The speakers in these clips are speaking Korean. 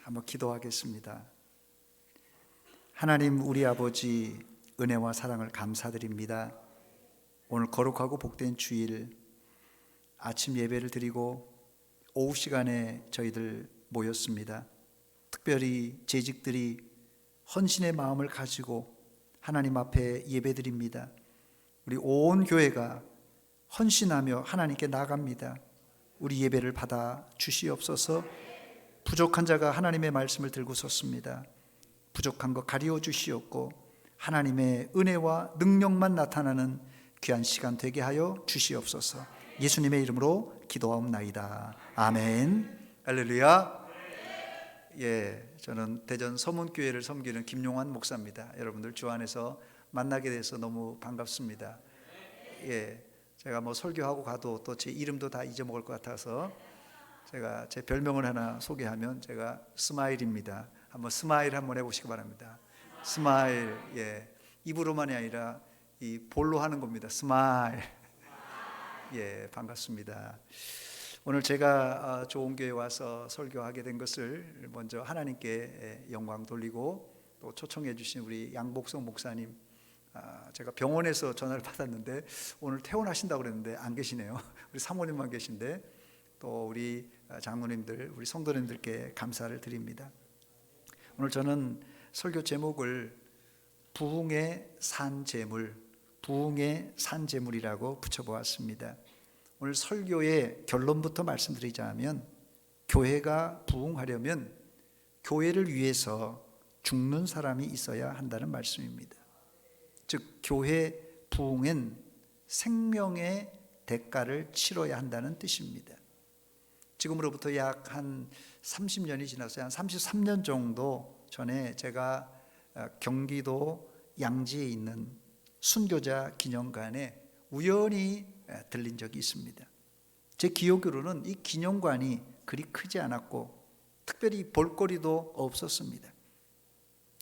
한번 기도하겠습니다. 하나님 우리 아버지, 은혜와 사랑을 감사드립니다. 오늘 거룩하고 복된 주일 아침 예배를 드리고 오후 시간에 저희들 모였습니다. 특별히 재직들이 헌신의 마음을 가지고 하나님 앞에 예배드립니다. 우리 온 교회가 헌신하며 하나님께 나갑니다. 우리 예배를 받아 주시옵소서. 부족한 자가 하나님의 말씀을 들고 섰습니다. 부족한 것 가리워 주시옵고 하나님의 은혜와 능력만 나타나는 귀한 시간 되게 하여 주시옵소서. 예수님의 이름으로 기도하옵나이다. 아멘. 할렐루야. 저는 대전 서문교회를 섬기는 김용환 목사입니다. 여러분들 주 안에서 만나게 돼서 너무 반갑습니다. 제가 설교하고 가도 또 제 이름도 다 잊어먹을 것 같아서 제가 제 별명을 하나 소개하면 제가 스마일입니다. 한번 스마일 한번 해보시기 바랍니다. 스마일. 입으로만이 아니라 이 볼로 하는 겁니다. 스마일. 반갑습니다. 오늘 제가 좋은 교회에 와서 설교하게 된 것을 먼저 하나님께 영광 돌리고 또 초청해 주신 우리 양복성 목사님, 제가 병원에서 전화를 받았는데 오늘 퇴원하신다고 그랬는데 안 계시네요. 우리 사모님만 계신데 또 우리 장로님들, 우리 성도님들께 감사를 드립니다. 오늘 저는 설교 제목을 부흥의 산재물, 부흥의 산재물이라고 붙여보았습니다. 오늘 설교의 결론부터 말씀드리자면 교회가 부흥하려면 교회를 위해서 죽는 사람이 있어야 한다는 말씀입니다. 즉 교회 부흥엔 생명의 대가를 치러야 한다는 뜻입니다. 지금으로부터 약 한 30년이 지났어요. 한 33년 정도 전에 제가 경기도 양지에 있는 순교자 기념관에 우연히 들린 적이 있습니다. 제 기억으로는 이 기념관이 그리 크지 않았고 특별히 볼거리도 없었습니다.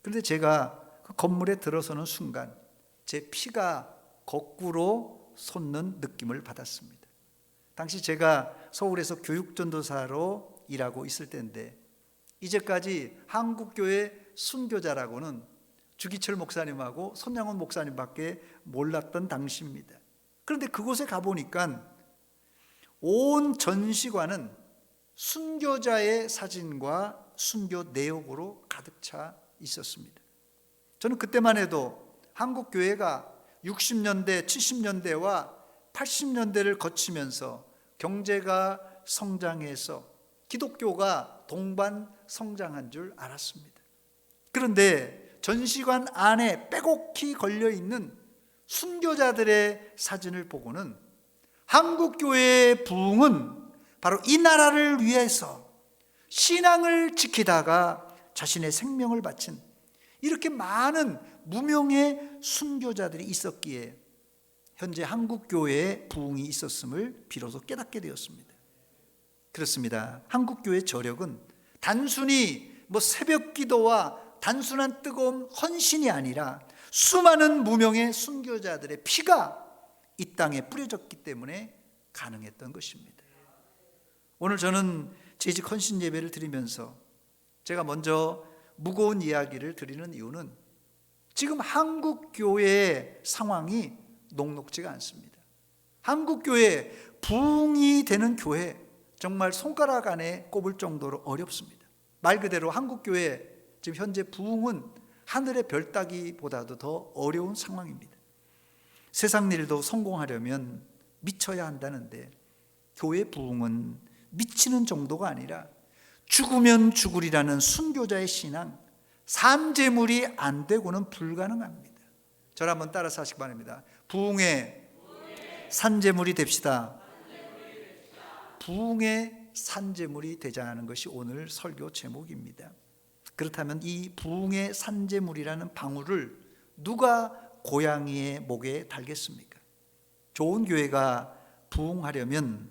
그런데 제가 그 건물에 들어서는 순간 제 피가 거꾸로 솟는 느낌을 받았습니다. 당시 제가 서울에서 교육전도사로 일하고 있을 때인데 이제까지 한국교회 순교자라고는 주기철 목사님하고 손양원 목사님밖에 몰랐던 당시입니다. 그런데 그곳에 가보니까 온 전시관은 순교자의 사진과 순교 내역으로 가득 차 있었습니다. 저는 그때만 해도 한국교회가 60년대, 70년대와 80년대를 거치면서 경제가 성장해서 기독교가 동반 성장한 줄 알았습니다. 그런데 전시관 안에 빼곡히 걸려있는 순교자들의 사진을 보고는 한국교회의 부흥은 바로 이 나라를 위해서 신앙을 지키다가 자신의 생명을 바친 이렇게 많은 무명의 순교자들이 있었기에 현재 한국교회에 부흥이 있었음을 비로소 깨닫게 되었습니다. 그렇습니다. 한국교회의 저력은 단순히 새벽 기도와 단순한 뜨거운 헌신이 아니라 수많은 무명의 순교자들의 피가 이 땅에 뿌려졌기 때문에 가능했던 것입니다. 오늘 저는 재직 헌신 예배를 드리면서 제가 먼저 무거운 이야기를 드리는 이유는 지금 한국교회의 상황이 녹록지가 않습니다. 한국교회 부흥이 되는 교회 정말 손가락 안에 꼽을 정도로 어렵습니다. 말 그대로 한국교회 지금 현재 부흥은 하늘의 별 따기보다도 더 어려운 상황입니다. 세상 일도 성공하려면 미쳐야 한다는데 교회 부흥은 미치는 정도가 아니라 죽으면 죽으리라는 순교자의 신앙, 산재물이 안 되고는 불가능합니다. 저를 한번 따라서 하시기 바랍니다. 부흥의 산재물이 됩시다. 부흥의 산재물이 되자는 것이 오늘 설교 제목입니다. 그렇다면 이 부흥의 산재물이라는 방울을 누가 고양이의 목에 달겠습니까? 좋은 교회가 부흥하려면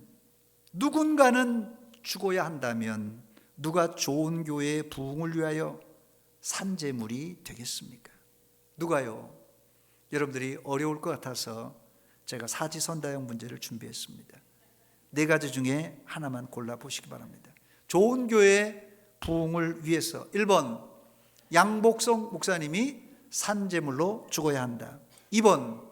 누군가는 죽어야 한다면 누가 좋은 교회의 부흥을 위하여 산재물이 되겠습니까? 누가요? 여러분들이 어려울 것 같아서 제가 사지선다형 문제를 준비했습니다. 4가지 중에 하나만 골라보시기 바랍니다. 좋은 교회 부흥을 위해서 1번 양복성 목사님이 산제물로 죽어야 한다. 2번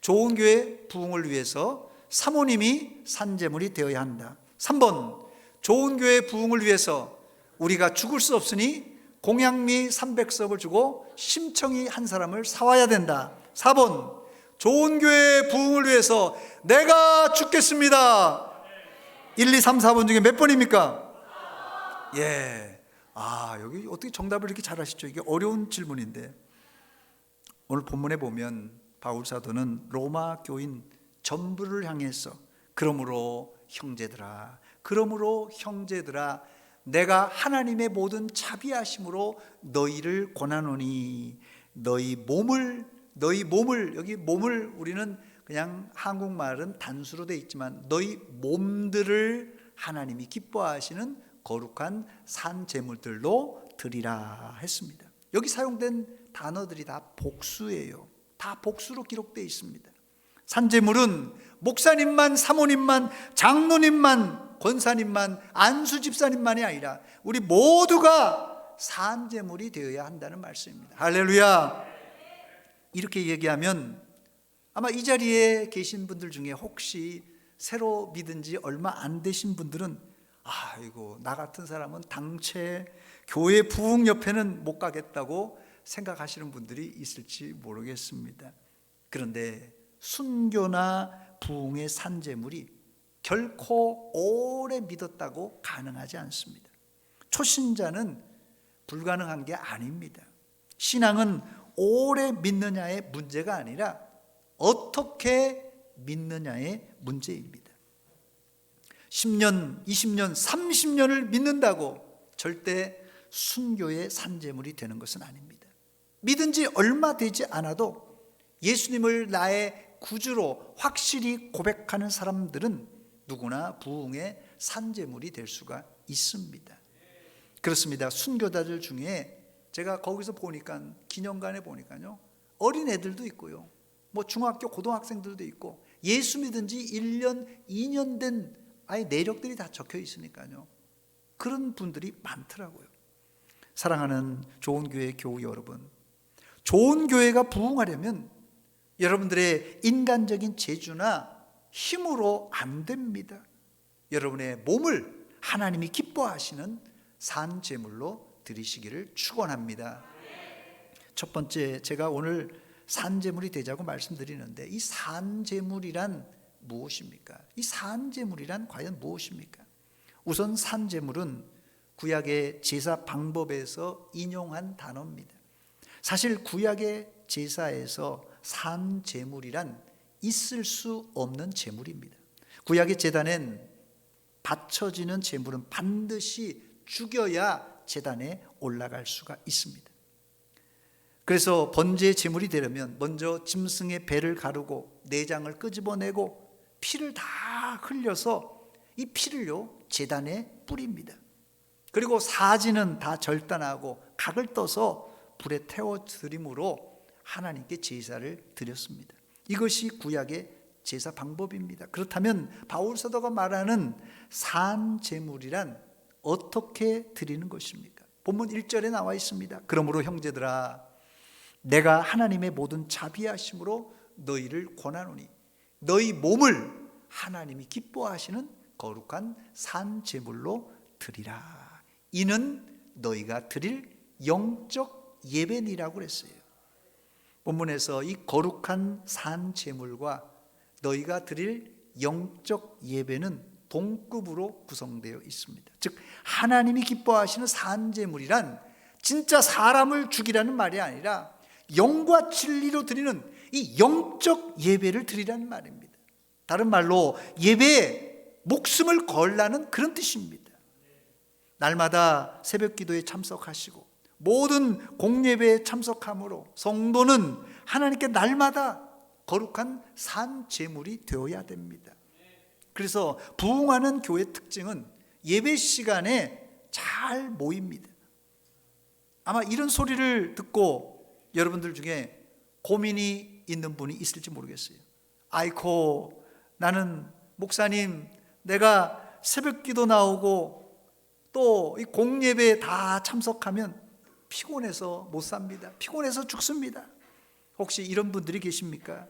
좋은 교회 부흥을 위해서 사모님이 산제물이 되어야 한다. 3번 좋은 교회 부흥을 위해서 우리가 죽을 수 없으니 공양미 300석을 주고 심청이 한 사람을 사와야 된다. 4번 좋은 교회 부흥을 위해서 내가 죽겠습니다. 1, 2, 3, 4번 중에 몇 번입니까? 예. 여기 어떻게 정답을 이렇게 잘하시죠? 이게 어려운 질문인데, 오늘 본문에 보면 바울 사도는 로마 교인 전부를 향해서 그러므로 형제들아 내가 하나님의 모든 자비하심으로 너희를 권하노니 너희 몸을 여기 몸을 우리는 그냥 한국말은 단수로 되어 있지만 너희 몸들을 하나님이 기뻐하시는 거룩한 산제물들로 드리라 했습니다. 여기 사용된 단어들이 다 복수예요. 다 복수로 기록되어 있습니다. 산제물은 목사님만, 사모님만, 장로님만, 권사님만, 안수 집사님만이 아니라 우리 모두가 산제물이 되어야 한다는 말씀입니다. 할렐루야. 이렇게 얘기하면 아마 이 자리에 계신 분들 중에 혹시 새로 믿은 지 얼마 안 되신 분들은 아이고 나 같은 사람은 당최 교회 부흥 옆에는 못 가겠다고 생각하시는 분들이 있을지 모르겠습니다. 그런데 순교나 부흥의 산제물이 결코 오래 믿었다고 가능하지 않습니다. 초신자는 불가능한 게 아닙니다. 신앙은 오래 믿느냐의 문제가 아니라 어떻게 믿느냐의 문제입니다. 10년, 20년, 30년을 믿는다고 절대 순교의 산제물이 되는 것은 아닙니다. 믿은 지 얼마 되지 않아도 예수님을 나의 구주로 확실히 고백하는 사람들은 누구나 부흥의 산제물이 될 수가 있습니다. 그렇습니다. 순교자들 중에 제가 거기서 보니까 기념관에 보니까요 어린 애들도 있고요 뭐 중학교 고등학생들도 있고 예수 믿은 지 1년 2년 된 아예 내력들이 다 적혀 있으니까요 그런 분들이 많더라고요. 사랑하는 좋은 교회 교우 여러분, 좋은 교회가 부흥하려면 여러분들의 인간적인 재주나 힘으로 안 됩니다. 여러분의 몸을 하나님이 기뻐하시는 산제물로 드리시기를 축원합니다. 첫 번째, 제가 오늘 산제물이 되자고 말씀드리는데 이 산제물이란 무엇입니까? 이 산제물이란 과연 무엇입니까? 우선 산제물은 구약의 제사 방법에서 인용한 단어입니다. 사실 구약의 제사에서 산제물이란 있을 수 없는 제물입니다. 구약의 제단엔 바쳐지는 제물은 반드시 죽여야 제단에 올라갈 수가 있습니다. 그래서 번제 제물이 되려면 먼저 짐승의 배를 가르고 내장을 끄집어내고 피를 다 흘려서 이 피를요 제단에 뿌립니다. 그리고 사지는 다 절단하고 각을 떠서 불에 태워 드림으로 하나님께 제사를 드렸습니다. 이것이 구약의 제사 방법입니다. 그렇다면 바울 사도가 말하는 산제물이란 어떻게 드리는 것입니까? 본문 1절에 나와 있습니다. 그러므로 형제들아 내가 하나님의 모든 자비하심으로 너희를 권하노니 너희 몸을 하나님이 기뻐하시는 거룩한 산제물로 드리라. 이는 너희가 드릴 영적 예배니라고 그랬어요. 본문에서 이 거룩한 산제물과 너희가 드릴 영적 예배는 동급으로 구성되어 있습니다. 즉 하나님이 기뻐하시는 산제물이란 진짜 사람을 죽이라는 말이 아니라 영과 진리로 드리는 이 영적 예배를 드리라는 말입니다. 다른 말로 예배에 목숨을 걸라는 그런 뜻입니다. 날마다 새벽 기도에 참석하시고 모든 공예배에 참석함으로 성도는 하나님께 날마다 거룩한 산제물이 되어야 됩니다. 그래서 부흥하는 교회 특징은 예배 시간에 잘 모입니다. 아마 이런 소리를 듣고 여러분들 중에 고민이 있는 분이 있을지 모르겠어요. 아이고 나는 목사님 내가 새벽 기도 나오고 또 이 공예배에 다 참석하면 피곤해서 못 삽니다. 피곤해서 죽습니다. 혹시 이런 분들이 계십니까?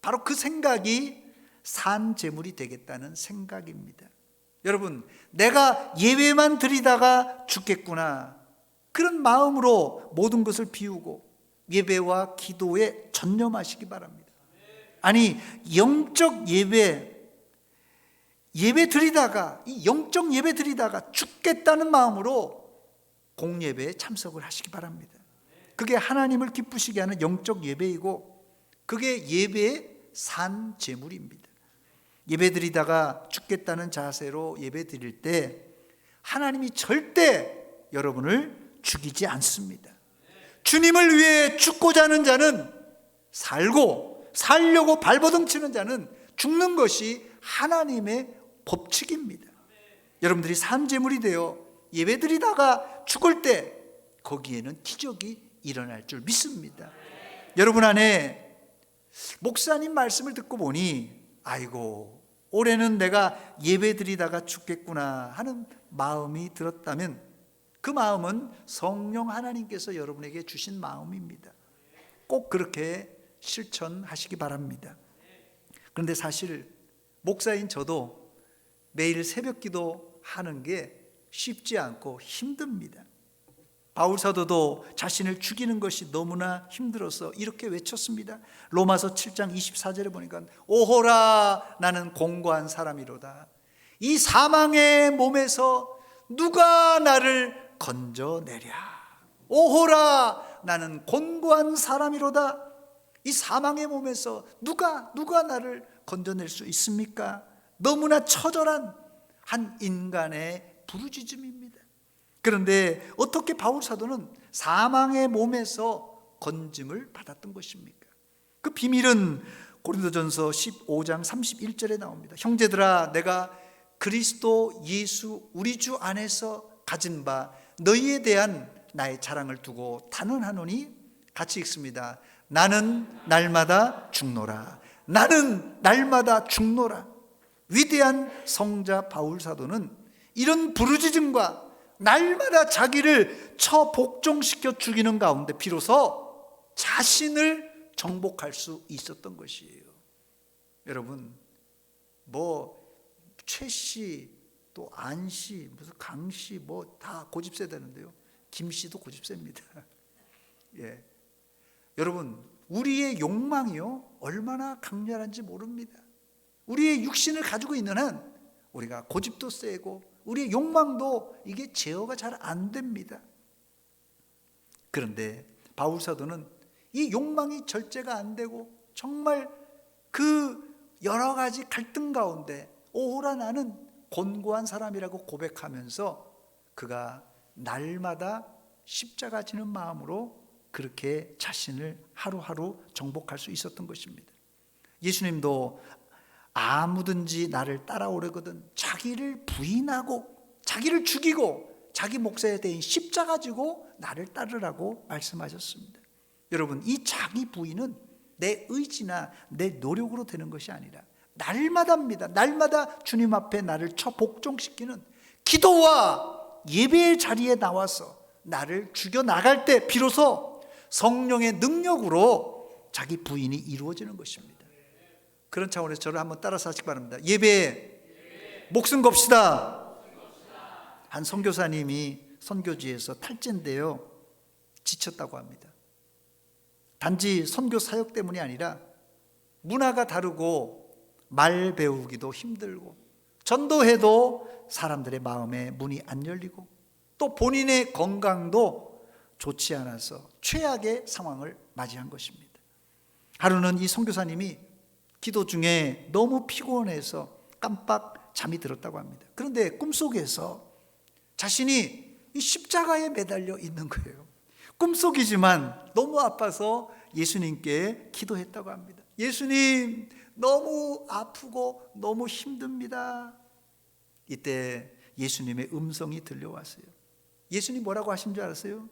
바로 그 생각이 산 제물이 되겠다는 생각입니다. 여러분, 내가 예배만 드리다가 죽겠구나, 그런 마음으로 모든 것을 비우고 예배와 기도에 전념하시기 바랍니다. 아니, 영적 예배 드리다가, 이 영적 예배 드리다가 죽겠다는 마음으로 공예배에 참석을 하시기 바랍니다. 그게 하나님을 기쁘시게 하는 영적 예배이고, 그게 예배의 산 제물입니다. 예배 드리다가 죽겠다는 자세로 예배 드릴 때 하나님이 절대 여러분을 죽이지 않습니다. 주님을 위해 죽고자 하는 자는 살고, 살려고 발버둥 치는 자는 죽는 것이 하나님의 법칙입니다. 여러분들이 산 제물이 되어 예배 드리다가 죽을 때 거기에는 기적이 일어날 줄 믿습니다. 여러분 안에 목사님 말씀을 듣고 보니, 아이고, 올해는 내가 예배 드리다가 죽겠구나 하는 마음이 들었다면 그 마음은 성령 하나님께서 여러분에게 주신 마음입니다. 꼭 그렇게 실천하시기 바랍니다. 그런데 사실 목사인 저도 매일 새벽 기도 하는 게 쉽지 않고 힘듭니다. 바울 사도도 자신을 죽이는 것이 너무나 힘들어서 이렇게 외쳤습니다. 로마서 7장 24절에 보니까 오호라, 나는 공고한 사람이로다. 이 사망의 몸에서 누가 나를 건져내랴. 오호라, 나는 곤고한 사람이로다. 이 사망의 몸에서 누가 나를 건져낼 수 있습니까? 너무나 처절한 한 인간의 부르짖음입니다. 그런데 어떻게 바울 사도는 사망의 몸에서 건짐을 받았던 것입니까? 그 비밀은 고린도전서 15장 31절에 나옵니다. 형제들아, 내가 그리스도 예수 우리 주 안에서 가진 바 너희에 대한 나의 자랑을 두고 단언하노니, 같이 읽습니다. 나는 날마다 죽노라. 나는 날마다 죽노라. 위대한 성자 바울 사도는 이런 부르짖음과 날마다 자기를 처복종시켜 죽이는 가운데 비로소 자신을 정복할 수 있었던 것이에요. 여러분, 최씨, 또 안씨, 무슨 강씨, 다 고집세 되는데요, 김씨도 고집세입니다. 예. 여러분, 우리의 욕망이요 얼마나 강렬한지 모릅니다. 우리의 육신을 가지고 있는 한 우리가 고집도 세고 우리의 욕망도 이게 제어가 잘 안 됩니다. 그런데 바울 사도는 이 욕망이 절제가 안 되고 정말 그 여러 가지 갈등 가운데 오호라, 나는 곤고한 사람이라고 고백하면서 그가 날마다 십자가 지는 마음으로 그렇게 자신을 하루하루 정복할 수 있었던 것입니다. 예수님도 아무든지 나를 따라오려거든 자기를 부인하고 자기를 죽이고 자기 몫에 대한 십자가 지고 나를 따르라고 말씀하셨습니다. 여러분, 이 자기 부인은 내 의지나 내 노력으로 되는 것이 아니라 날마다입니다. 날마다 주님 앞에 나를 처복종시키는 기도와 예배의 자리에 나와서 나를 죽여나갈 때 비로소 성령의 능력으로 자기 부인이 이루어지는 것입니다. 그런 차원에서 저를 한번 따라서 하시기 바랍니다. 예배에 목숨 겁시다. 한 선교사님이 선교지에서 탈진인데요, 지쳤다고 합니다. 단지 선교 사역 때문이 아니라 문화가 다르고 말 배우기도 힘들고 전도해도 사람들의 마음에 문이 안 열리고 또 본인의 건강도 좋지 않아서 최악의 상황을 맞이한 것입니다. 하루는 이 선교사님이 기도 중에 너무 피곤해서 깜빡 잠이 들었다고 합니다. 그런데 꿈속에서 자신이 이 십자가에 매달려 있는 거예요. 꿈속이지만 너무 아파서 예수님께 기도했다고 합니다. 예수님, 너무 아프고 너무 힘듭니다. 이때 예수님의 음성이 들려왔어요. 예수님 뭐라고 하신 줄 알았어요?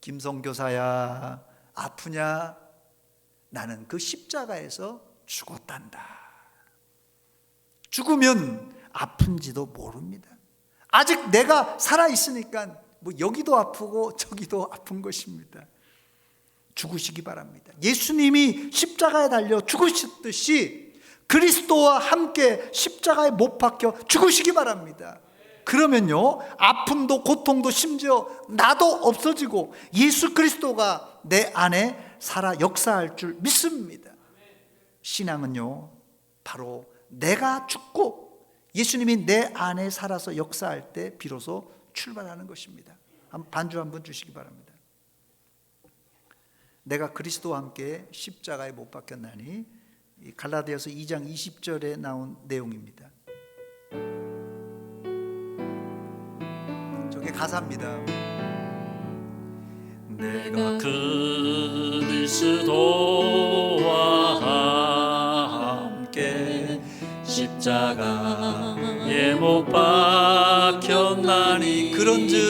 김선교사야, 아프냐? 나는 그 십자가에서 죽었단다. 죽으면 아픈지도 모릅니다. 아직 내가 살아있으니까 뭐 여기도 아프고 저기도 아픈 것입니다. 죽으시기 바랍니다. 예수님이 십자가에 달려 죽으셨듯이 그리스도와 함께 십자가에 못 박혀 죽으시기 바랍니다. 그러면요, 아픔도 고통도 심지어 나도 없어지고 예수 그리스도가 내 안에 살아 역사할 줄 믿습니다. 신앙은요, 바로 내가 죽고 예수님이 내 안에 살아서 역사할 때 비로소 출발하는 것입니다. 반주 한번 주시기 바랍니다. 내가 그리스도와 함께 십자가에 못 박혔나니, 갈라디아서 2장 20절에 나온 내용입니다. 저게 가사입니다. 내가 그리스도와 함께 십자가에 못 박혔나니 그런즉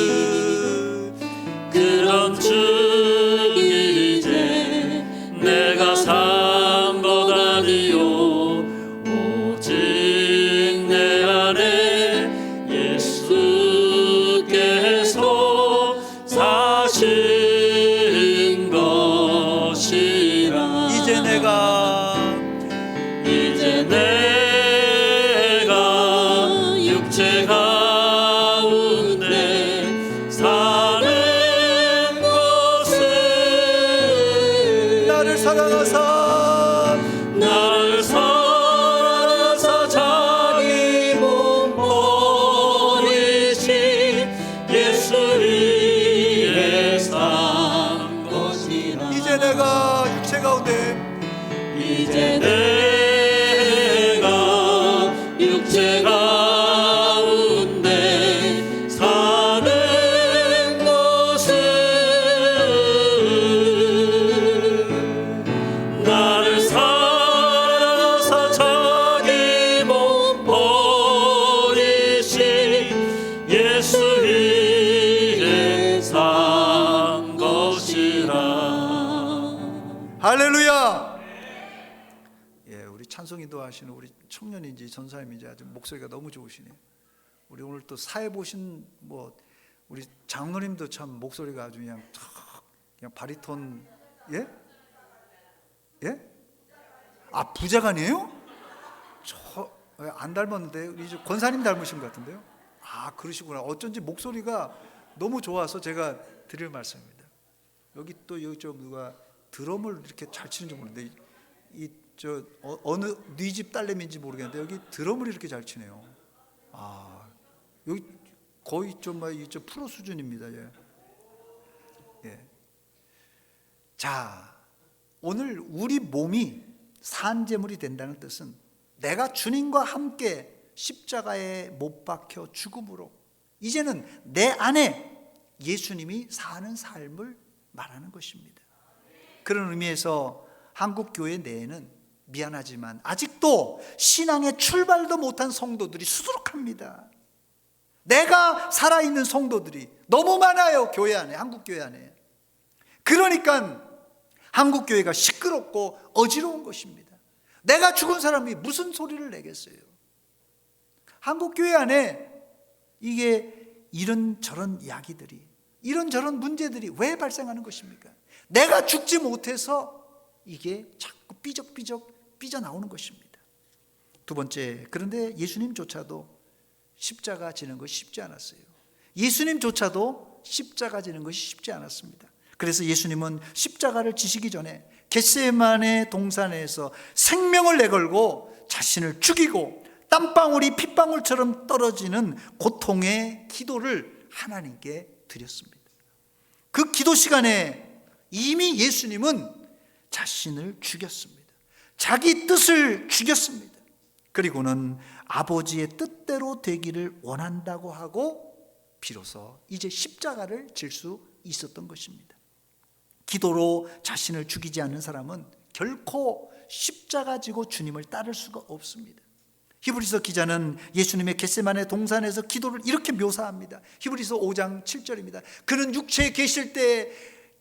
이제 내가 산 것 아니요 오직 내 안에 예수께서 사신 것이라. 이제 내가 육체 가운데 사는 것은 나를 사랑하사 자기 몸 버리신 예수 위에 산 것이라. 이제 내가 육체 가운데 육체 가운데 사는 것은 나를 사랑하사 자기 몸 버리신 예수 위에 산 것이라. 할렐루야. 예, 우리 찬송인도 하시는 우리 청년인지 전사님인지 아주 목소리가 너무 좋으시네요. 우리 오늘 또 사회 보신 우리 장로님도 참 목소리가 아주 그냥 바리톤. 예? 예? 아, 부자간이에요? 저 안 닮았는데 우리 권사님 닮으신 것 같은데요. 아, 그러시구나. 어쩐지 목소리가 너무 좋아서 제가 드릴 말씀입니다. 여기 좀 누가 드럼을 이렇게 잘 치는 줄 모르는데 어느 네 집 딸내미인지 모르겠는데 여기 드럼을 이렇게 잘 치네요. 아, 여기 거의 좀 프로 수준입니다. 예. 예. 자, 오늘 우리 몸이 산제물이 된다는 뜻은 내가 주님과 함께 십자가에 못 박혀 죽음으로 이제는 내 안에 예수님이 사는 삶을 말하는 것입니다. 그런 의미에서 한국 교회 내에는 미안하지만 아직도 신앙의 출발도 못한 성도들이 수두룩합니다. 내가 살아있는 성도들이 너무 많아요. 교회 안에, 한국 교회 안에. 그러니까 한국 교회가 시끄럽고 어지러운 것입니다. 내가 죽은 사람이 무슨 소리를 내겠어요? 한국 교회 안에 이게 이런저런 이야기들이, 이런저런 문제들이 왜 발생하는 것입니까? 내가 죽지 못해서 이게 자꾸 삐적삐적 삐져나오는 것입니다. 두 번째, 그런데 예수님조차도 십자가 지는 것이 쉽지 않았어요. 예수님조차도 십자가 지는 것이 쉽지 않았습니다. 그래서 예수님은 십자가를 지시기 전에 겟세마네 동산에서 생명을 내걸고 자신을 죽이고 땀방울이 핏방울처럼 떨어지는 고통의 기도를 하나님께 드렸습니다. 그 기도 시간에 이미 예수님은 자신을 죽였습니다. 자기 뜻을 죽였습니다. 그리고는 아버지의 뜻대로 되기를 원한다고 하고 비로소 이제 십자가를 질 수 있었던 것입니다. 기도로 자신을 죽이지 않는 사람은 결코 십자가 지고 주님을 따를 수가 없습니다. 히브리서 기자는 예수님의 겟세마네 동산에서 기도를 이렇게 묘사합니다. 히브리서 5장 7절입니다. 그는 육체에 계실 때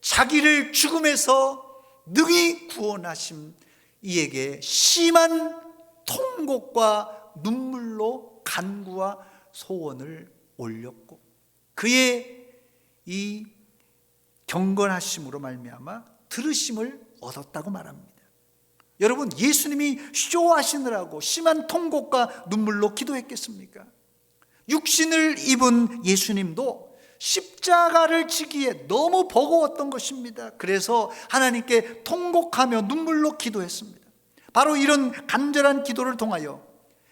자기를 죽음에서 능히 구원하심 이에게 심한 통곡과 눈물로 간구와 소원을 올렸고 그의 이 경건하심으로 말미암아 들으심을 얻었다고 말합니다. 여러분, 예수님이 쇼하시느라고 심한 통곡과 눈물로 기도했겠습니까? 육신을 입은 예수님도 십자가를 지기에 너무 버거웠던 것입니다. 그래서 하나님께 통곡하며 눈물로 기도했습니다. 바로 이런 간절한 기도를 통하여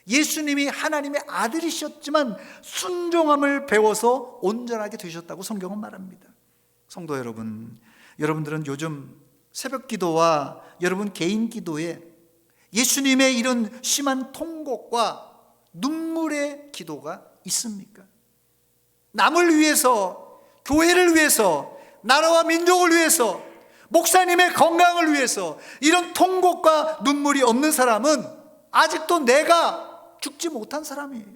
예수님이 하나님의 아들이셨지만 순종함을 배워서 온전하게 되셨다고 성경은 말합니다. 성도 여러분, 여러분들은 요즘 새벽 기도와 여러분 개인 기도에 예수님의 이런 심한 통곡과 눈물의 기도가 있습니까? 남을 위해서, 교회를 위해서, 나라와 민족을 위해서, 목사님의 건강을 위해서 이런 통곡과 눈물이 없는 사람은 아직도 내가 죽지 못한 사람이에요.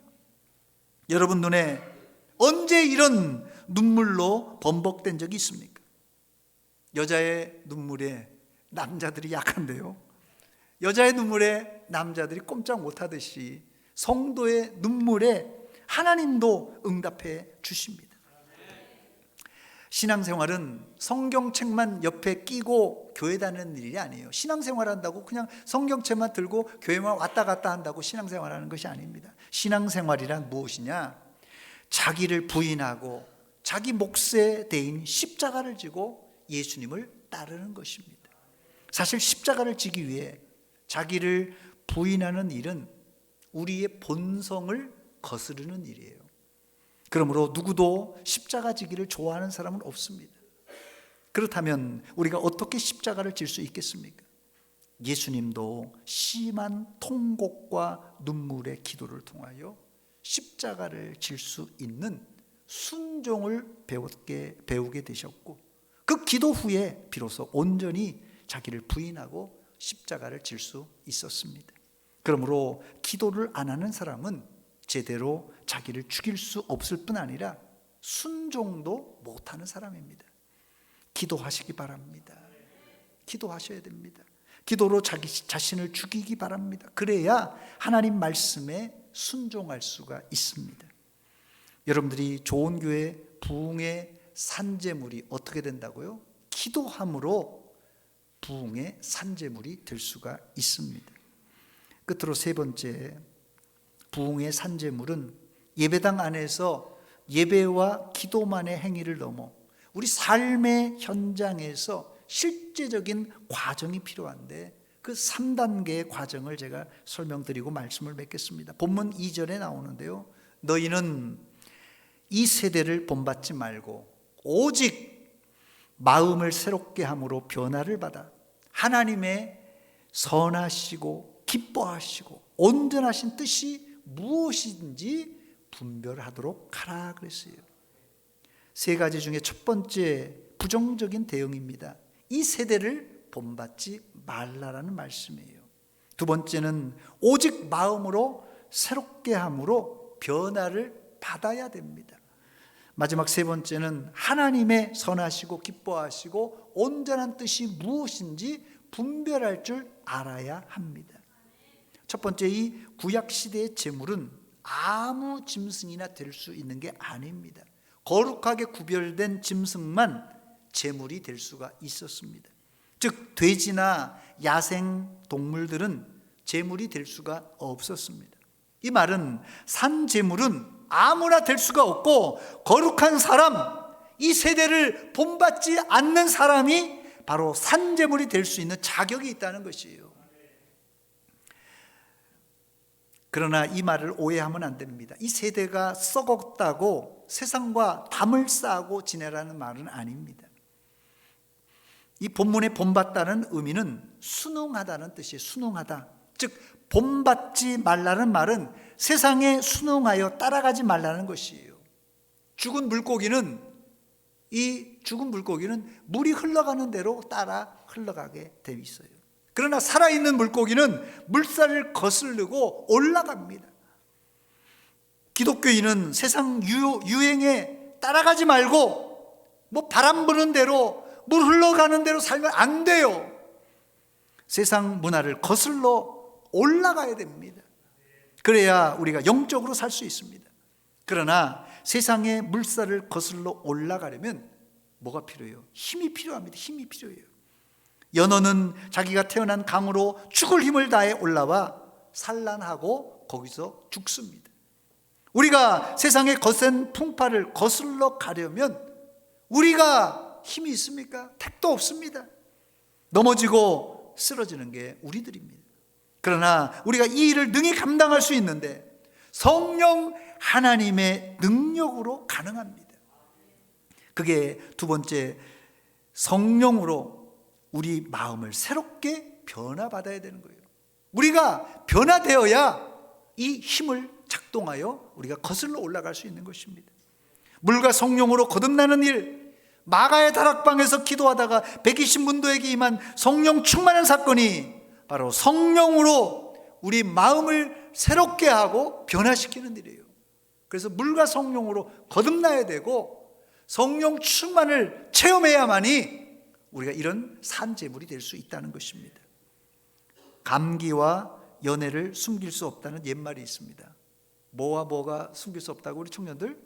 여러분 눈에 언제 이런 눈물로 범벅된 적이 있습니까? 여자의 눈물에 남자들이 약한데요, 여자의 눈물에 남자들이 꼼짝 못하듯이 성도의 눈물에 하나님도 응답해 주십니다. 신앙생활은 성경책만 옆에 끼고 교회 다니는 일이 아니에요. 신앙생활 한다고 그냥 성경책만 들고 교회만 왔다 갔다 한다고 신앙생활하는 것이 아닙니다. 신앙생활이란 무엇이냐? 자기를 부인하고 자기 몫에 대인 십자가를 지고 예수님을 따르는 것입니다. 사실 십자가를 지기 위해 자기를 부인하는 일은 우리의 본성을 거스르는 일이에요. 그러므로 누구도 십자가 지기를 좋아하는 사람은 없습니다. 그렇다면 우리가 어떻게 십자가를 질 수 있겠습니까? 예수님도 심한 통곡과 눈물의 기도를 통하여 십자가를 질 수 있는 순종을 배우게 되셨고, 그 기도 후에 비로소 온전히 자기를 부인하고 십자가를 질 수 있었습니다. 그러므로 기도를 안 하는 사람은 제대로 자기를 죽일 수 없을 뿐 아니라 순종도 못하는 사람입니다. 기도하시기 바랍니다. 기도하셔야 됩니다. 기도로 자기 자신을 죽이기 바랍니다. 그래야 하나님 말씀에 순종할 수가 있습니다. 여러분들이 좋은 교회 부흥의 산재물이 어떻게 된다고요? 기도함으로 부흥의 산재물이 될 수가 있습니다. 끝으로 세 번째, 부흥의 산재물은 예배당 안에서 예배와 기도만의 행위를 넘어 우리 삶의 현장에서 실제적인 과정이 필요한데, 그 3단계의 과정을 제가 설명드리고 말씀을 맺겠습니다. 본문 2절에 나오는데요, 너희는 이 세대를 본받지 말고 오직 마음을 새롭게 함으로 변화를 받아 하나님의 선하시고 기뻐하시고 온전하신 뜻이 무엇인지 분별하도록 하라 그랬어요. 세 가지 중에 첫 번째 부정적인 대응입니다. 이 세대를 본받지 말라라는 말씀이에요. 두 번째는 오직 마음으로 새롭게 함으로 변화를 받아야 됩니다. 마지막 세 번째는 하나님의 선하시고 기뻐하시고 온전한 뜻이 무엇인지 분별할 줄 알아야 합니다. 첫 번째, 이 구약시대의 제물은 아무 짐승이나 될 수 있는 게 아닙니다. 거룩하게 구별된 짐승만 제물이 될 수가 있었습니다. 즉 돼지나 야생 동물들은 제물이 될 수가 없었습니다. 이 말은 산 제물은 아무나 될 수가 없고, 거룩한 사람, 이 세대를 본받지 않는 사람이 바로 산 제물이 될 수 있는 자격이 있다는 것이에요. 그러나 이 말을 오해하면 안 됩니다. 이 세대가 썩었다고 세상과 담을 쌓고 지내라는 말은 아닙니다. 이 본문의 본받다는 의미는 순응하다는 뜻이에요. 순응하다. 즉 본받지 말라는 말은 세상에 순응하여 따라가지 말라는 것이에요. 죽은 물고기는 물이 흘러가는 대로 따라 흘러가게 돼 있어요. 그러나 살아있는 물고기는 물살을 거스르고 올라갑니다. 기독교인은 세상 유행에 따라가지 말고 바람 부는 대로, 물 흘러가는 대로 살면 안 돼요. 세상 문화를 거슬러 올라가야 됩니다. 그래야 우리가 영적으로 살 수 있습니다. 그러나 세상의 물살을 거슬러 올라가려면 뭐가 필요해요? 힘이 필요합니다. 힘이 필요해요. 연어는 자기가 태어난 강으로 죽을 힘을 다해 올라와 산란하고 거기서 죽습니다. 우리가 세상의 거센 풍파를 거슬러 가려면 우리가 힘이 있습니까? 택도 없습니다. 넘어지고 쓰러지는 게 우리들입니다. 그러나 우리가 이 일을 능히 감당할 수 있는데 성령 하나님의 능력으로 가능합니다. 그게 두 번째, 성령으로 우리 마음을 새롭게 변화받아야 되는 거예요. 우리가 변화되어야 이 힘을 작동하여 우리가 거슬러 올라갈 수 있는 것입니다. 물과 성령으로 거듭나는 일, 마가의 다락방에서 기도하다가 120문도에게 임한 성령 충만한 사건이 바로 성령으로 우리 마음을 새롭게 하고 변화시키는 일이에요. 그래서 물과 성령으로 거듭나야 되고 성령 충만을 체험해야만이 우리가 이런 산재물이 될 수 있다는 것입니다. 감기와 연애를 숨길 수 없다는 옛말이 있습니다. 뭐와 뭐가 숨길 수 없다고 우리 청년들?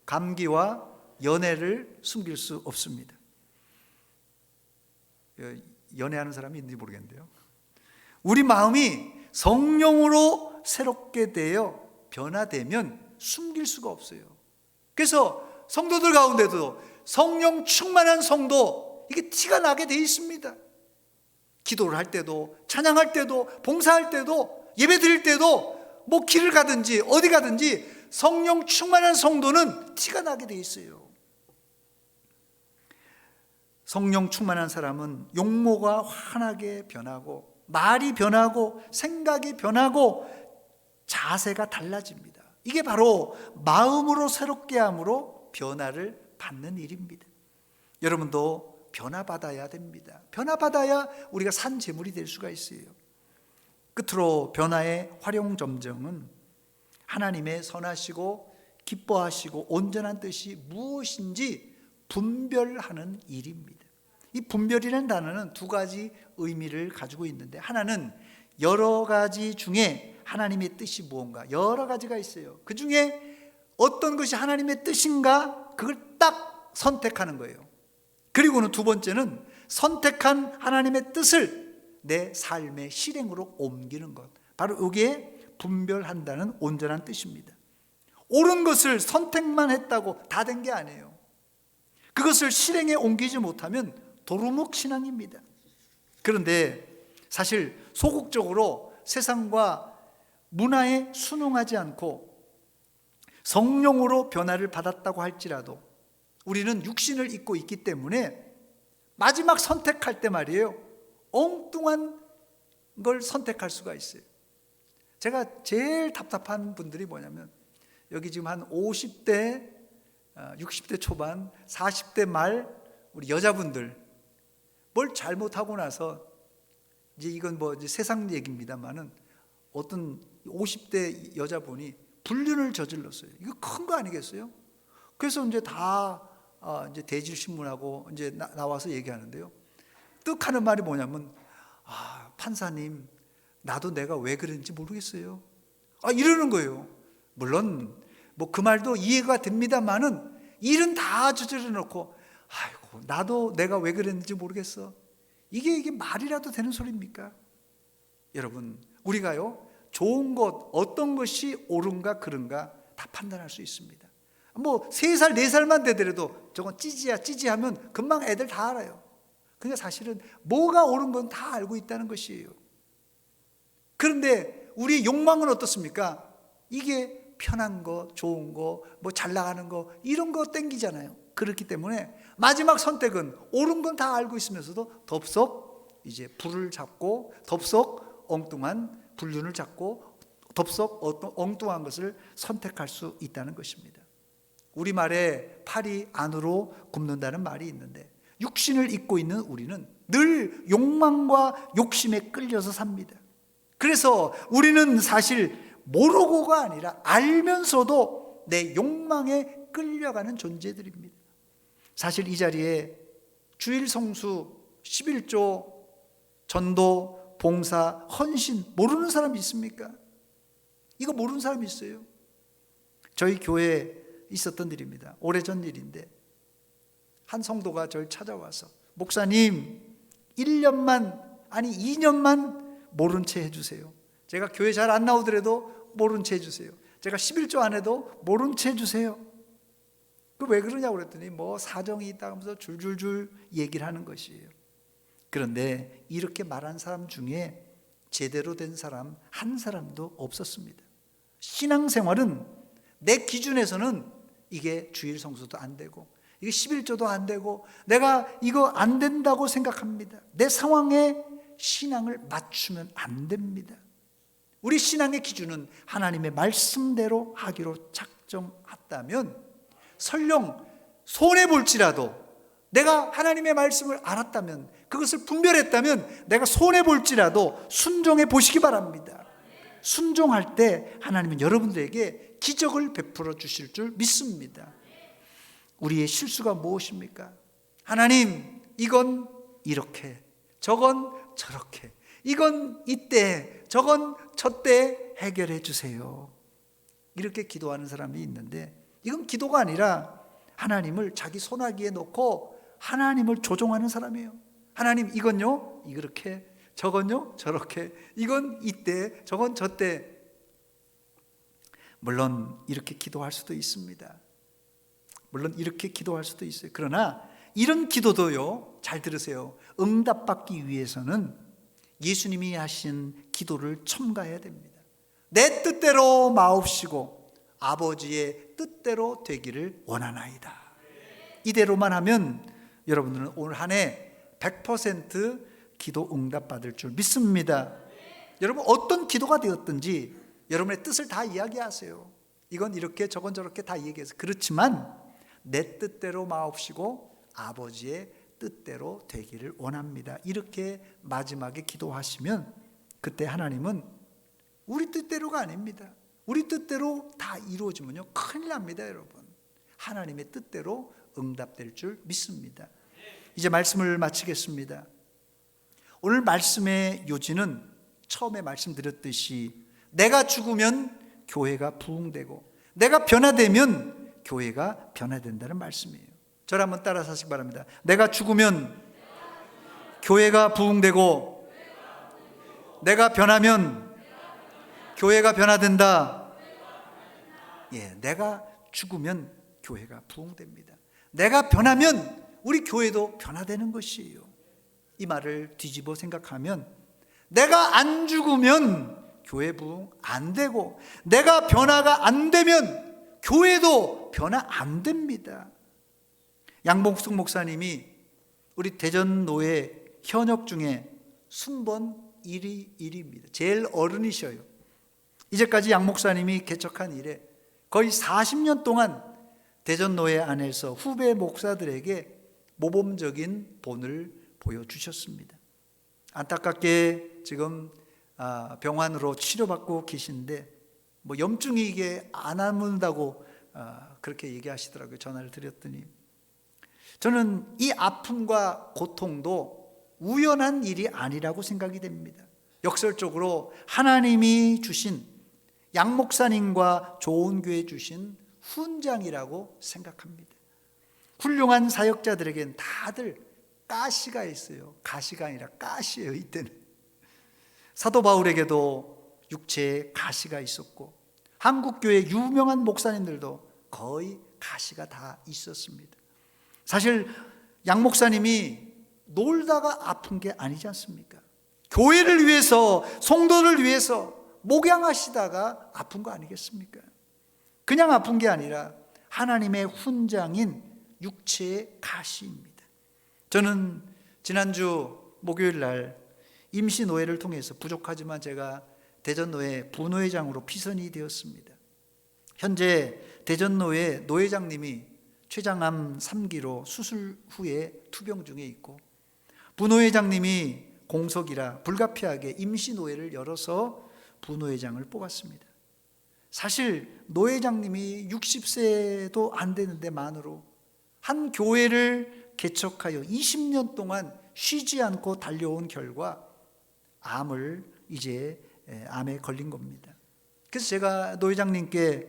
감기와 연애를 숨길 수 없습니다. 연애하는 사람이 있는지 모르겠는데요. 우리 마음이 성령으로 새롭게 되어 변화되면 숨길 수가 없어요. 그래서 성도들 가운데도 성령 충만한 성도, 이게 티가 나게 돼 있습니다. 기도를 할 때도, 찬양할 때도, 봉사할 때도, 예배 드릴 때도, 뭐 길을 가든지 어디 가든지 성령 충만한 성도는 티가 나게 돼 있어요. 성령 충만한 사람은 용모가 환하게 변하고, 말이 변하고, 생각이 변하고, 자세가 달라집니다. 이게 바로 마음으로 새롭게 함으로 변화를 받는 일입니다. 여러분도 변화받아야 됩니다. 변화받아야 우리가 산 제물이 될 수가 있어요. 끝으로 변화의 활용점정은 하나님의 선하시고 기뻐하시고 온전한 뜻이 무엇인지 분별하는 일입니다. 이 분별이라는 단어는 두 가지 의미를 가지고 있는데, 하나는 여러 가지 중에 하나님의 뜻이 무언가, 여러 가지가 있어요. 그 중에 어떤 것이 하나님의 뜻인가, 그걸 딱 선택하는 거예요. 그리고는 두 번째는 선택한 하나님의 뜻을 내 삶의 실행으로 옮기는 것, 바로 이게 분별한다는 온전한 뜻입니다. 옳은 것을 선택만 했다고 다 된 게 아니에요. 그것을 실행에 옮기지 못하면 도루묵 신앙입니다. 그런데 사실 소극적으로 세상과 문화에 순응하지 않고 성령으로 변화를 받았다고 할지라도 우리는 육신을 입고 있기 때문에 마지막 선택할 때 말이에요, 엉뚱한 걸 선택할 수가 있어요. 제가 제일 답답한 분들이 뭐냐면, 여기 지금 한 50대, 60대 초반, 40대 말 우리 여자분들 뭘 잘못하고 나서, 이제 이건 뭐 이제 세상 얘기입니다만은, 어떤 50대 여자분이 불륜을 저질렀어요. 이거 큰 거 아니겠어요? 그래서 이제 다 이제 대질신문하고 이제 나와서 얘기하는데요. 떡 하는 말이 뭐냐면, 판사님, 나도 내가 왜 그랬는지 모르겠어요. 이러는 거예요. 물론 뭐 그 말도 이해가 됩니다만은, 일은 다 저질러 놓고, 아이고, 나도 내가 왜 그랬는지 모르겠어. 이게 말이라도 되는 소리입니까? 여러분, 우리가요, 좋은 것, 어떤 것이 옳은가 그른가 다 판단할 수 있습니다. 뭐 3살 4살만 되더라도 저건 찌지하면 금방 애들 다 알아요. 그러니까 사실은 뭐가 옳은 건 다 알고 있다는 것이에요. 그런데 우리 욕망은 어떻습니까? 이게 편한 거, 좋은 거, 뭐 잘 나가는 거, 이런 거 땡기잖아요. 그렇기 때문에 마지막 선택은 옳은 건 다 알고 있으면서도 덥석 이제 불을 잡고, 덥석 엉뚱한 불륜을 잡고, 덥석 엉뚱한 것을 선택할 수 있다는 것입니다. 우리말에 팔이 안으로 굽는다는 말이 있는데, 육신을 입고 있는 우리는 늘 욕망과 욕심에 끌려서 삽니다. 그래서 우리는 사실 모르고가 아니라 알면서도 내 욕망에 끌려가는 존재들입니다. 사실 이 자리에 주일 성수, 11조, 전도, 봉사, 헌신 모르는 사람이 있습니까? 이거 모르는 사람이 있어요? 저희 교회 있었던 일입니다. 오래전 일인데 한 성도가 저를 찾아와서 목사님 1년만 아니 2년만 모른 채 해주세요. 제가 교회 잘 안 나오더라도 모른 채 해주세요. 제가 11조 안 해도 모른 채 해주세요. 그 왜 그러냐고 그랬더니 뭐 사정이 있다 하면서 줄줄줄 얘기를 하는 것이에요. 그런데 이렇게 말한 사람 중에 제대로 된 사람 한 사람도 없었습니다. 신앙생활은 내 기준에서는 이게 주일 성수도 안 되고 이게 11조도 안 되고 내가 이거 안 된다고 생각합니다. 내 상황에 신앙을 맞추면 안 됩니다. 우리 신앙의 기준은 하나님의 말씀대로 하기로 작정했다면 설령 손해볼지라도 내가 하나님의 말씀을 알았다면 그것을 분별했다면 내가 손해볼지라도 순종해 보시기 바랍니다. 순종할 때 하나님은 여러분들에게 기적을 베풀어 주실 줄 믿습니다. 우리의 실수가 무엇입니까? 하나님 이건 이렇게 저건 저렇게 이건 이때 저건 저때 해결해 주세요. 이렇게 기도하는 사람이 있는데 이건 기도가 아니라 하나님을 자기 손아귀에 놓고 하나님을 조종하는 사람이에요. 하나님 이건요 이렇게 저건요 저렇게 이건 이때 저건 저때. 물론 이렇게 기도할 수도 있습니다. 물론 이렇게 기도할 수도 있어요. 그러나 이런 기도도요, 잘 들으세요, 응답받기 위해서는 예수님이 하신 기도를 첨가해야 됩니다. 내 뜻대로 마옵시고 아버지의 뜻대로 되기를 원하나이다. 이대로만 하면 여러분들은 올 한 해 100% 기도 응답받을 줄 믿습니다. 여러분 어떤 기도가 되었든지 여러분의 뜻을 다 이야기하세요. 이건 이렇게 저건 저렇게 다 얘기해서. 그렇지만 내 뜻대로 마옵시고 아버지의 뜻대로 되기를 원합니다. 이렇게 마지막에 기도하시면 그때 하나님은 우리 뜻대로가 아닙니다. 우리 뜻대로 다 이루어지면요 큰일 납니다. 여러분 하나님의 뜻대로 응답될 줄 믿습니다. 이제 말씀을 마치겠습니다. 오늘 말씀의 요지는 처음에 말씀드렸듯이 내가 죽으면 교회가 부흥되고 내가 변화되면 교회가 변화된다는 말씀이에요. 저를 한번 따라서 하시기 바랍니다. 내가 죽으면 교회가 부흥되고 내가 변하면 교회가 변화된다. 예, 내가 죽으면 교회가 부흥됩니다. 내가 변하면 우리 교회도 변화되는 것이에요. 이 말을 뒤집어 생각하면 내가 안 죽으면 교회 부흥 안 되고 내가 변화가 안 되면 교회도 변화 안 됩니다. 양봉숙 목사님이 우리 대전노회 현역 중에 순번 1위입니다. 제일 어른이셔요. 이제까지 양 목사님이 개척한 이래 거의 40년 동안 대전노회 안에서 후배 목사들에게 모범적인 본을 보여주셨습니다. 안타깝게 지금 병환으로 치료받고 계신데 뭐 염증이 이게 안 아문다고 그렇게 얘기하시더라고요. 전화를 드렸더니 저는 이 아픔과 고통도 우연한 일이 아니라고 생각이 됩니다. 역설적으로 하나님이 주신 양 목사님과 좋은 교회 주신 훈장이라고 생각합니다. 훌륭한 사역자들에겐 다들 가시가 있어요. 가시가 아니라 가시예요. 이때는 사도 바울에게도 육체에 가시가 있었고 한국교회 유명한 목사님들도 거의 가시가 다 있었습니다. 사실 양 목사님이 놀다가 아픈 게 아니지 않습니까? 교회를 위해서 성도를 위해서 목양하시다가 아픈 거 아니겠습니까? 그냥 아픈 게 아니라 하나님의 훈장인 육체의 가시입니다. 저는 지난주 목요일 날 임시노회를 통해서 부족하지만 제가 대전노회 부노회장으로 피선이 되었습니다. 현재 대전노회 노회장님이 췌장암 3기로 수술 후에 투병 중에 있고 부노회장님이 공석이라 불가피하게 임시노회를 열어서 부노회장을 뽑았습니다. 사실 노회장님이 60세도 안 되는데 만으로 한 교회를 개척하여 20년 동안 쉬지 않고 달려온 결과 암에 걸린 겁니다. 그래서 제가 노회장님께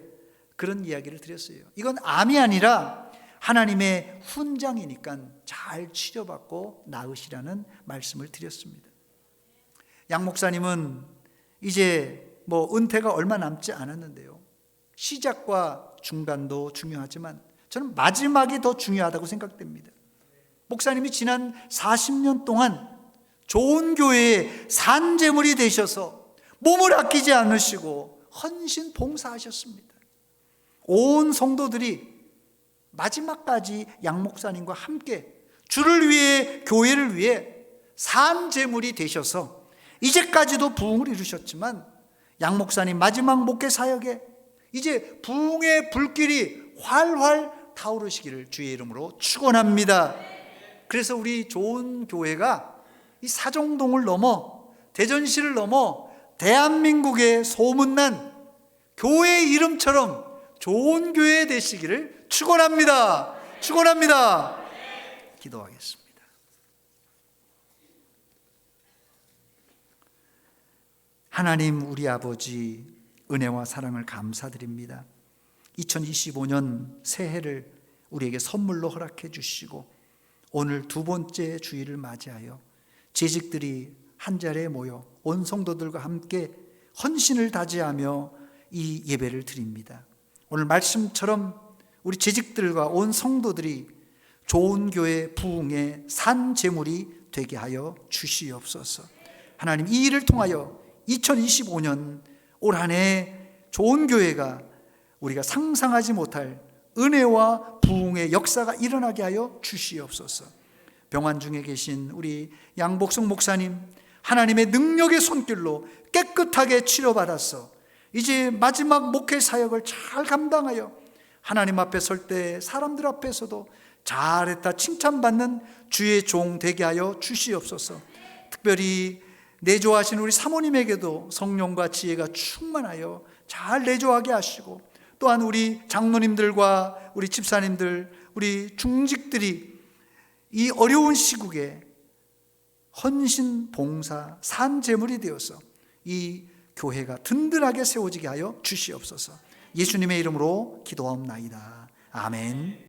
그런 이야기를 드렸어요. 이건 암이 아니라 하나님의 훈장이니까 잘 치료받고 나으시라는 말씀을 드렸습니다. 양 목사님은 이제 은퇴가 얼마 남지 않았는데요, 시작과 중간도 중요하지만 저는 마지막이 더 중요하다고 생각됩니다. 목사님이 지난 40년 동안 좋은 교회의 산재물이 되셔서 몸을 아끼지 않으시고 헌신 봉사하셨습니다. 온 성도들이 마지막까지 양 목사님과 함께 주를 위해, 교회를 위해 산재물이 되셔서 이제까지도 부흥을 이루셨지만, 양 목사님 마지막 목회 사역에 이제 부흥의 불길이 활활 타오르시기를 주의 이름으로 축원합니다. 그래서 우리 좋은 교회가 이 사정동을 넘어 대전시를 넘어 대한민국의 소문난 교회의 이름처럼 좋은 교회 되시기를 축원합니다. 축원합니다. 기도하겠습니다. 하나님 우리 아버지, 은혜와 사랑을 감사드립니다. 2025년 새해를 우리에게 선물로 허락해 주시고 오늘 두 번째 주일을 맞이하여 재직들이 한자리에 모여 온 성도들과 함께 헌신을 다지하며 이 예배를 드립니다. 오늘 말씀처럼 우리 재직들과 온 성도들이 좋은 교회 부흥의 산 제물이 되게 하여 주시옵소서. 하나님, 이 일을 통하여 2025년 올 한 해 좋은 교회가 우리가 상상하지 못할 은혜와 부흥의 역사가 일어나게 하여 주시옵소서. 병환 중에 계신 우리 양복성 목사님, 하나님의 능력의 손길로 깨끗하게 치료받아서 이제 마지막 목회 사역을 잘 감당하여 하나님 앞에 설 때 사람들 앞에서도 잘했다 칭찬받는 주의 종 되게 하여 주시옵소서. 특별히 내조하신 우리 사모님에게도 성령과 지혜가 충만하여 잘 내조하게 하시고, 또한 우리 장로님들과 우리 집사님들, 우리 중직들이 이 어려운 시국에 헌신, 봉사, 산제물이 되어서 이 교회가 든든하게 세워지게 하여 주시옵소서. 예수님의 이름으로 기도하옵나이다. 아멘.